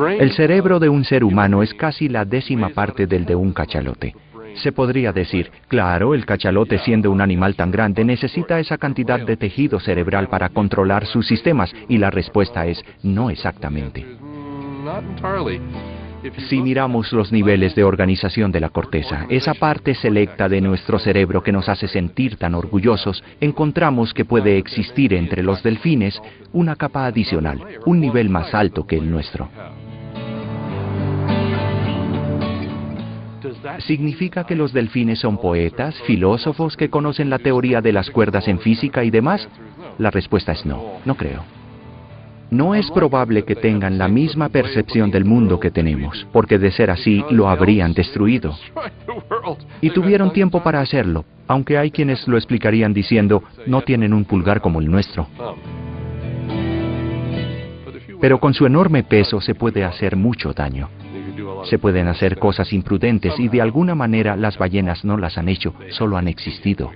El cerebro de un ser humano es casi la 10ª parte del de un cachalote. Se podría decir, claro, el cachalote siendo un animal tan grande necesita esa cantidad de tejido cerebral para controlar sus sistemas, y la respuesta es no exactamente. Si miramos los niveles de organización de la corteza, esa parte selecta de nuestro cerebro que nos hace sentir tan orgullosos, encontramos que puede existir entre los delfines una capa adicional, un nivel más alto que el nuestro. ¿Significa que los delfines son poetas, filósofos que conocen la teoría de las cuerdas en física y demás? La respuesta es no, no creo. No es probable que tengan la misma percepción del mundo que tenemos, porque de ser así lo habrían destruido. Y tuvieron tiempo para hacerlo, aunque hay quienes lo explicarían diciendo, no tienen un pulgar como el nuestro. Pero con su enorme peso se puede hacer mucho daño. Se pueden hacer cosas imprudentes y de alguna manera las ballenas no las han hecho, solo han existido.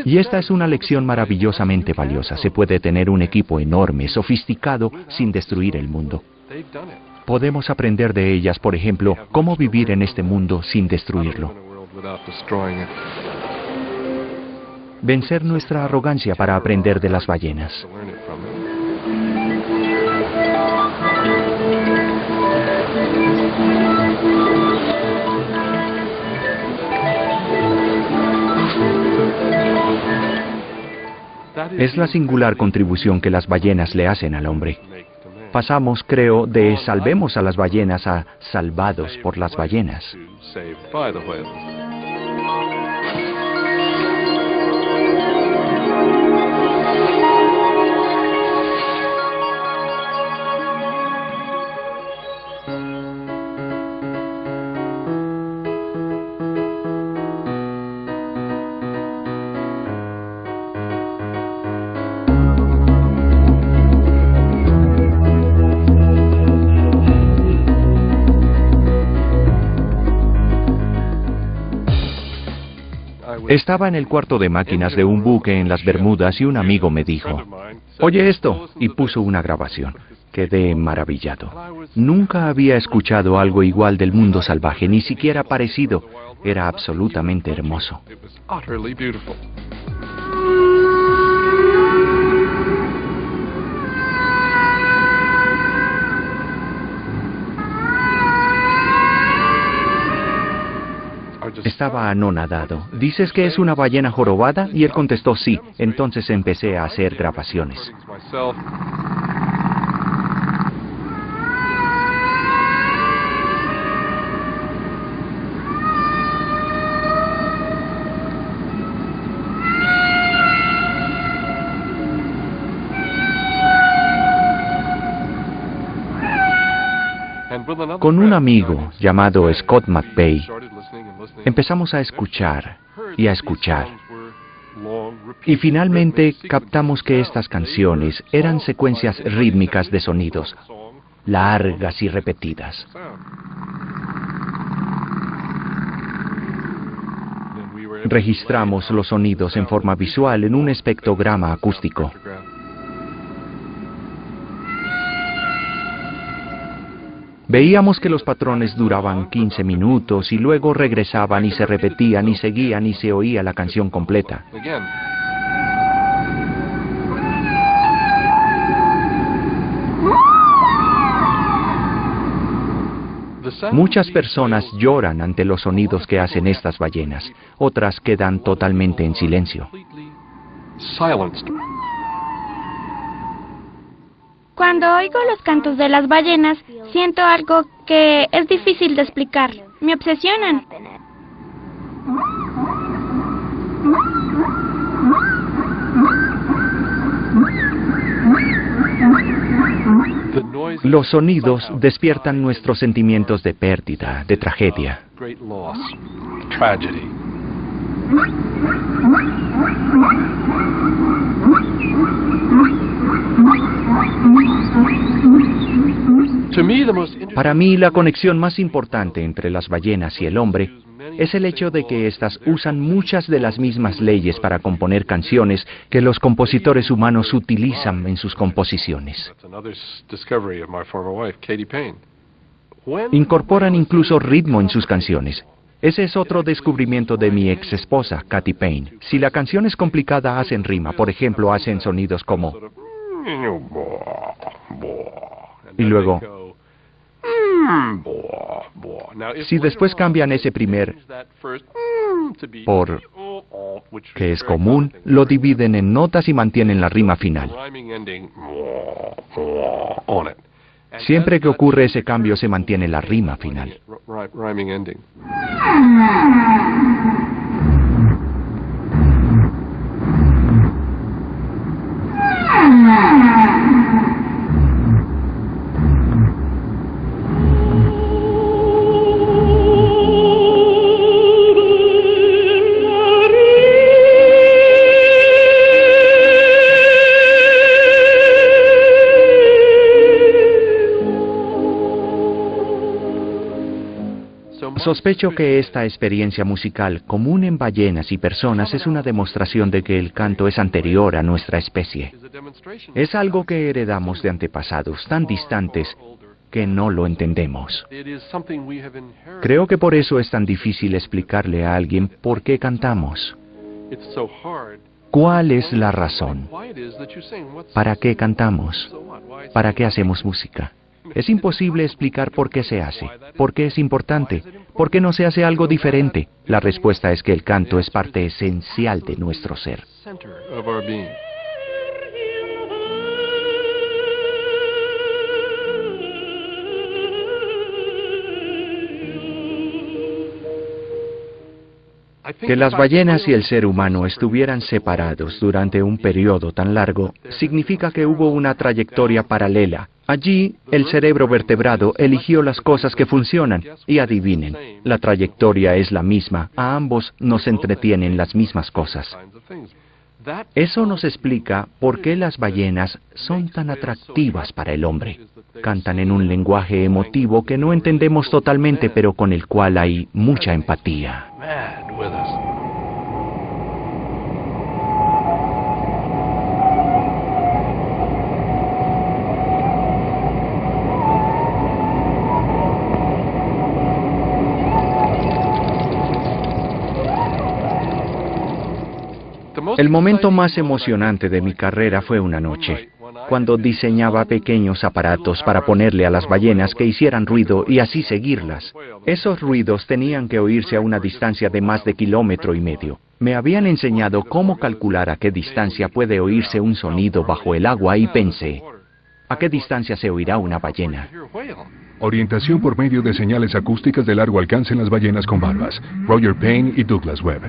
Y esta es una lección maravillosamente valiosa. Se puede tener un equipo enorme, sofisticado, sin destruir el mundo. Podemos aprender de ellas, por ejemplo, cómo vivir en este mundo sin destruirlo. Vencer nuestra arrogancia para aprender de las ballenas. Es la singular contribución que las ballenas le hacen al hombre. Pasamos, creo, de salvemos a las ballenas a salvados por las ballenas. Estaba en el cuarto de máquinas de un buque en las Bermudas y un amigo me dijo, «Oye esto», y puso una grabación. Quedé maravillado. Nunca había escuchado algo igual del mundo salvaje, ni siquiera parecido. Era absolutamente hermoso. Estaba anonadado. ¿Dices que es una ballena jorobada? Y él contestó sí. Entonces empecé a hacer grabaciones. Con un amigo llamado Scott McVeigh, empezamos a escuchar y a escuchar. Y finalmente captamos que estas canciones eran secuencias rítmicas de sonidos, largas y repetidas. Registramos los sonidos en forma visual en un espectrograma acústico. Veíamos que los patrones duraban 15 minutos y luego regresaban y se repetían y seguían y se oía la canción completa. Muchas personas lloran ante los sonidos que hacen estas ballenas, otras quedan totalmente en silencio. Cuando oigo los cantos de las ballenas, siento algo que es difícil de explicar. Me obsesionan. Los sonidos despiertan nuestros sentimientos de pérdida, de tragedia. Para mí, la conexión más importante entre las ballenas y el hombre es el hecho de que éstas usan muchas de las mismas leyes para componer canciones que los compositores humanos utilizan en sus composiciones. Incorporan incluso ritmo en sus canciones. Ese es otro descubrimiento de mi ex esposa, Katy Payne. Si la canción es complicada, hacen rima. Por ejemplo, hacen sonidos como... y luego... Si después cambian ese primer... por... que es común, lo dividen en notas y mantienen la rima final. Siempre que ocurre ese cambio se mantiene la rima final. Sospecho que esta experiencia musical, común en ballenas y personas, es una demostración de que el canto es anterior a nuestra especie. Es algo que heredamos de antepasados tan distantes que no lo entendemos. Creo que por eso es tan difícil explicarle a alguien por qué cantamos. ¿Cuál es la razón? ¿Para qué cantamos? ¿Para qué hacemos música? Es imposible explicar por qué se hace, por qué es importante, por qué no se hace algo diferente. La respuesta es que el canto es parte esencial de nuestro ser. Que las ballenas y el ser humano estuvieran separados durante un periodo tan largo significa que hubo una trayectoria paralela. Allí, el cerebro vertebrado eligió las cosas que funcionan, y adivinen, la trayectoria es la misma, a ambos nos entretienen las mismas cosas. Eso nos explica por qué las ballenas son tan atractivas para el hombre. Cantan en un lenguaje emotivo que no entendemos totalmente, pero con el cual hay mucha empatía. El momento más emocionante de mi carrera fue una noche, cuando diseñaba pequeños aparatos para ponerle a las ballenas que hicieran ruido y así seguirlas. Esos ruidos tenían que oírse a una distancia de más de 1,5 kilómetros. Me habían enseñado cómo calcular a qué distancia puede oírse un sonido bajo el agua y pensé, ¿a qué distancia se oirá una ballena? Orientación por medio de señales acústicas de largo alcance en las ballenas con valvas. Roger Payne y Douglas Webb.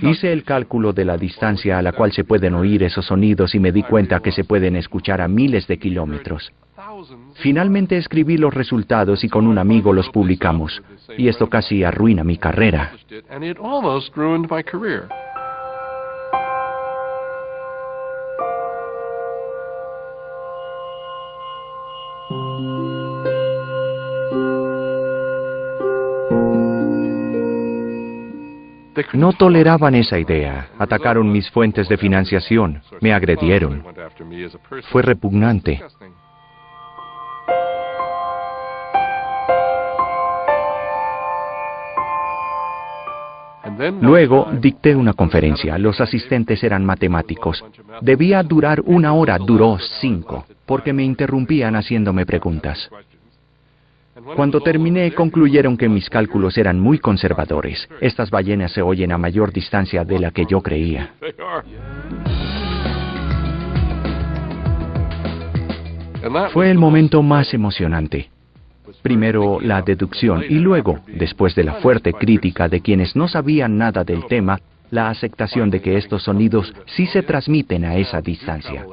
Hice el cálculo de la distancia a la cual se pueden oír esos sonidos y me di cuenta que se pueden escuchar a miles de kilómetros. Finalmente escribí los resultados y con un amigo los publicamos, y esto casi arruina mi carrera. No toleraban esa idea. Atacaron mis fuentes de financiación. Me agredieron. Fue repugnante. Luego dicté una conferencia. Los asistentes eran matemáticos. Debía durar 1 hora, duró 5, porque me interrumpían haciéndome preguntas. Cuando terminé, concluyeron que mis cálculos eran muy conservadores. Estas ballenas se oyen a mayor distancia de la que yo creía. Fue el momento más emocionante. Primero la deducción y luego, después de la fuerte crítica de quienes no sabían nada del tema, la aceptación de que estos sonidos sí se transmiten a esa distancia.